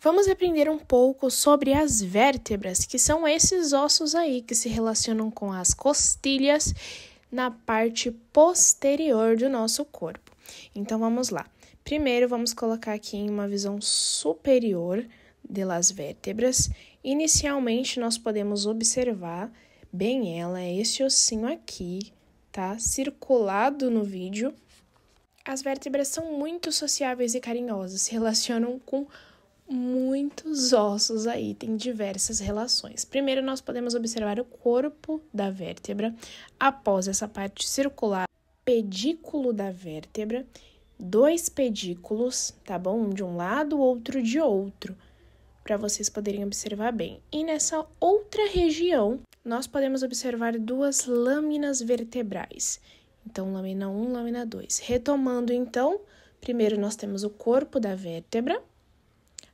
Vamos aprender um pouco sobre as vértebras, que são esses ossos aí que se relacionam com as costilhas na parte posterior do nosso corpo. Então, vamos lá. Primeiro, vamos colocar aqui em uma visão superior das vértebras. Inicialmente, nós podemos observar bem ela, é esse ossinho aqui, tá? Circulado no vídeo. As vértebras são muito sociáveis e carinhosas, se relacionam com muitos ossos aí, tem diversas relações. Primeiro, nós podemos observar o corpo da vértebra, após essa parte circular, pedículo da vértebra, 2 pedículos, tá bom? Um de um lado, outro de outro, para vocês poderem observar bem. E nessa outra região, nós podemos observar 2 lâminas vertebrais. Então, lâmina 1, lâmina 2. Retomando, então, primeiro nós temos o corpo da vértebra.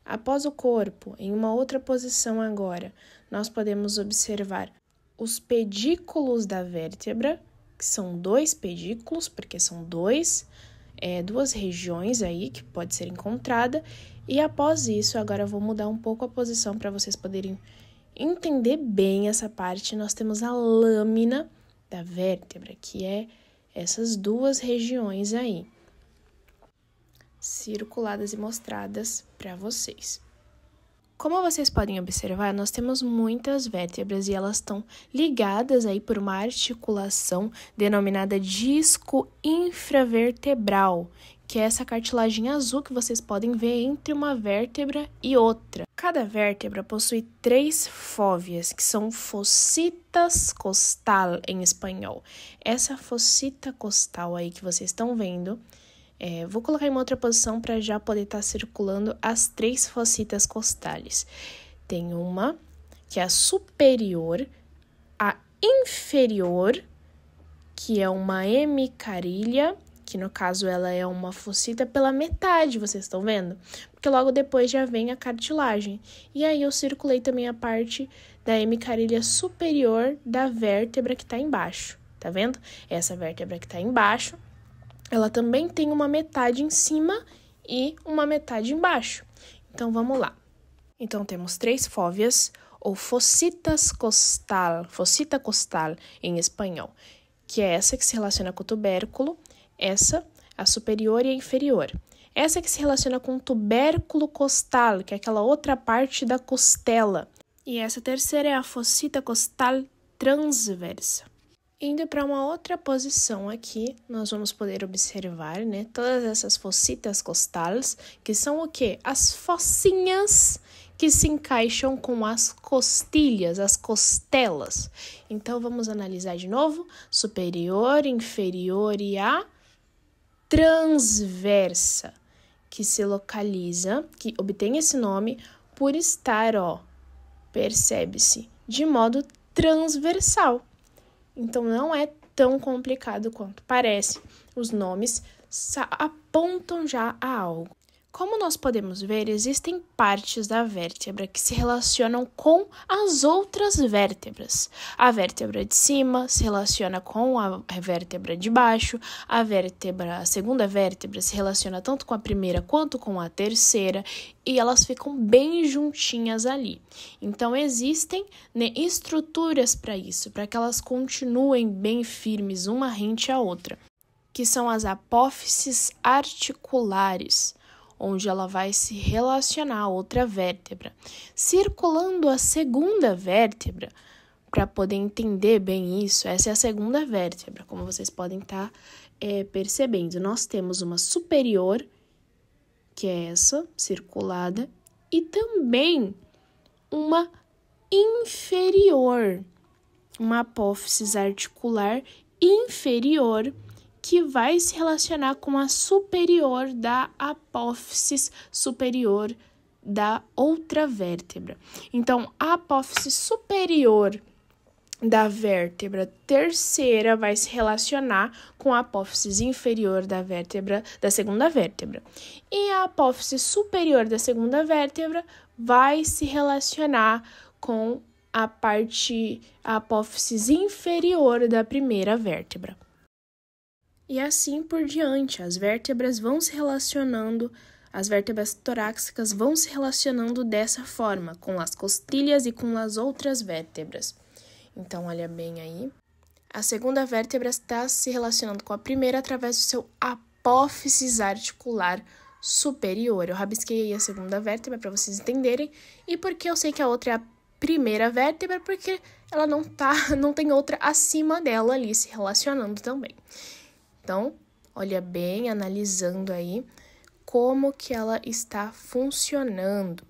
Após o corpo, em uma outra posição agora, nós podemos observar os pedículos da vértebra, que são 2 pedículos, porque são duas regiões aí que pode ser encontrada. E após isso, agora eu vou mudar um pouco a posição para vocês poderem entender bem essa parte. Nós temos a lâmina da vértebra, que é essas 2 regiões aí, circuladas e mostradas para vocês. Como vocês podem observar, nós temos muitas vértebras e elas estão ligadas aí por uma articulação denominada disco infravertebral, que é essa cartilagem azul que vocês podem ver entre uma vértebra e outra. Cada vértebra possui 3 fóveas, que são fossitas costal em espanhol. Essa fossita costal aí que vocês estão vendo, vou colocar em uma outra posição para já poder estar circulando as 3 fossitas costales. Tem uma que é a superior, a inferior, que é uma hemicarília, que no caso ela é uma fossita pela metade, vocês estão vendo? Porque logo depois já vem a cartilagem. E aí eu circulei também a parte da hemicarília superior da vértebra que está embaixo, tá vendo? Essa vértebra que está embaixo, ela também tem uma metade em cima e uma metade embaixo. Então, vamos lá. Então, temos 3 fóveas, ou fossita costal em espanhol, que é essa que se relaciona com o tubérculo, essa, a superior e a inferior. Essa que se relaciona com o tubérculo costal, que é aquela outra parte da costela. E essa terceira é a fossita costal transversa. Indo para uma outra posição aqui, nós vamos poder observar, né, todas essas fossitas costales, que são o quê? As fossinhas que se encaixam com as costilhas, as costelas. Então, vamos analisar de novo: superior, inferior e a transversa, que se localiza, que obtém esse nome por estar, percebe-se, de modo transversal. Então, não é tão complicado quanto parece. Os nomes apontam já a algo. Como nós podemos ver, existem partes da vértebra que se relacionam com as outras vértebras. A vértebra de cima se relaciona com a vértebra de baixo, a segunda vértebra se relaciona tanto com a primeira quanto com a terceira, e elas ficam bem juntinhas ali. Então, existem, né, estruturas para isso, para que elas continuem bem firmes uma rente à outra, que são as apófises articulares, onde ela vai se relacionar a outra vértebra. Circulando a segunda vértebra, para poder entender bem isso, essa é a segunda vértebra, como vocês podem estar percebendo. Nós temos uma superior, que é essa, circulada, e também uma inferior, uma apófise articular inferior, que vai se relacionar com a superior da apófise superior da outra vértebra. Então, a apófise superior da vértebra terceira vai se relacionar com a apófise inferior da segunda vértebra. E a apófise superior da segunda vértebra vai se relacionar com a apófise inferior da primeira vértebra. E assim por diante, as vértebras vão se relacionando As vértebras torácicas vão se relacionando dessa forma, com as costilhas e com as outras vértebras. Então, olha bem aí. A segunda vértebra está se relacionando com a primeira através do seu apófisis articular superior. Eu rabisquei aí a segunda vértebra para vocês entenderem. E porque eu sei que a outra é a primeira vértebra, porque ela não tem outra acima dela ali se relacionando também. Então, olha bem, analisando aí como que ela está funcionando.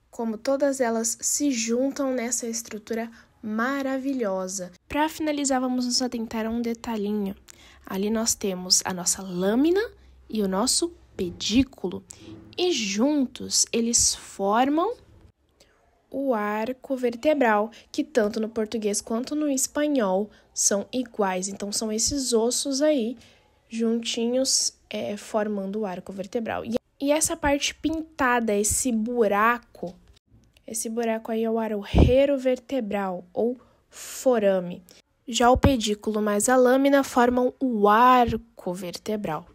Como todas elas se juntam nessa estrutura maravilhosa. Para finalizar, vamos nos atentar a um detalhinho. Ali nós temos a nossa lâmina e o nosso pedículo. E juntos eles formam o arco vertebral, que tanto no português quanto no espanhol são iguais. Então, são esses ossos aí, juntinhos, formando o arco vertebral. E essa parte pintada, esse buraco aí é o arreiro vertebral, ou forame. Já o pedículo mais a lâmina formam o arco vertebral.